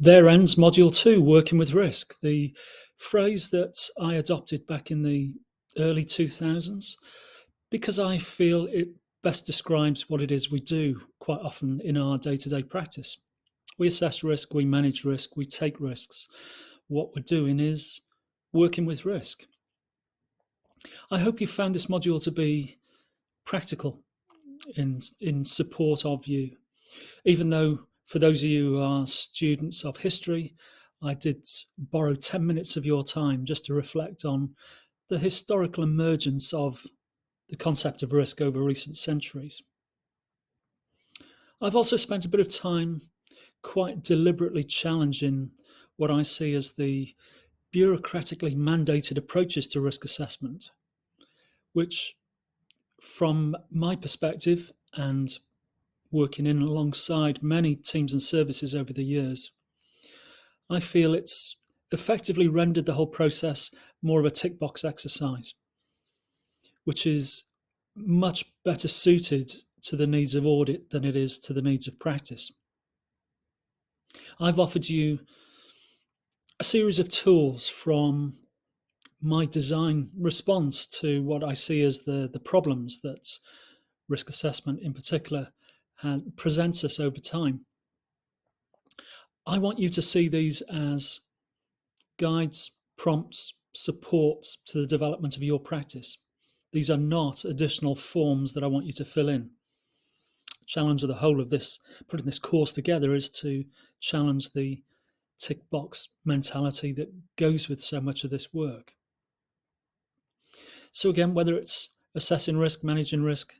There ends Module 2, Working with Risk, the phrase that I adopted back in the early 2000s because I feel it best describes what it is we do quite often in our day-to-day practice. We assess risk, we manage risk, we take risks. What we're doing is working with risk. I hope you found this module to be practical in support of you, even though for those of you who are students of history, I did borrow 10 minutes of your time just to reflect on the historical emergence of the concept of risk over recent centuries. I've also spent a bit of time quite deliberately challenging what I see as the bureaucratically mandated approaches to risk assessment, which, from my perspective and working in alongside many teams and services over the years, I feel it's effectively rendered the whole process more of a tick box exercise, which is much better suited to the needs of audit than it is to the needs of practice. I've offered you a series of tools from my design response to what I see as the problems that risk assessment in particular presents us over time. I want you to see these as guides, prompts, support to the development of your practice. These are not additional forms that I want you to fill in. The challenge of the whole of this, putting this course together, is to challenge the tick box mentality that goes with so much of this work. So again, whether it's assessing risk, managing risk,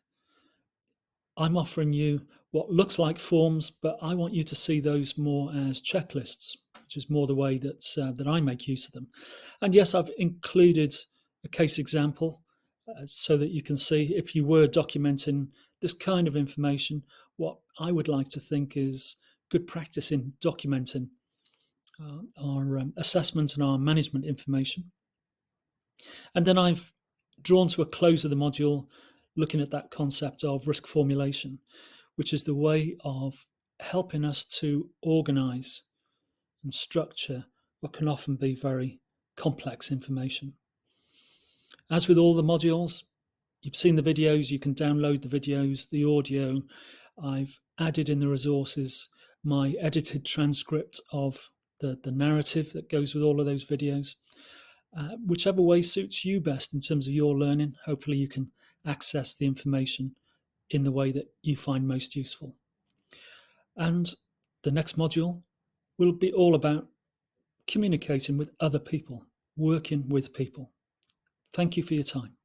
I'm offering you what looks like forms, but I want you to see those more as checklists, which is more the way that I make use of them. And yes, I've included a case example so that you can see, if you were documenting this kind of information, what I would like to think is good practice in documenting our assessment and our management information. And then I've drawn to a close of the module looking at that concept of risk formulation, which is the way of helping us to organize and structure what can often be very complex information. As with all the modules, you've seen the videos, you can download the videos, the audio. I've added in the resources my edited transcript of the narrative that goes with all of those videos. Whichever way suits you best in terms of your learning, hopefully you can access the information in the way that you find most useful. And the next module will be all about communicating with other people, working with people. Thank you for your time.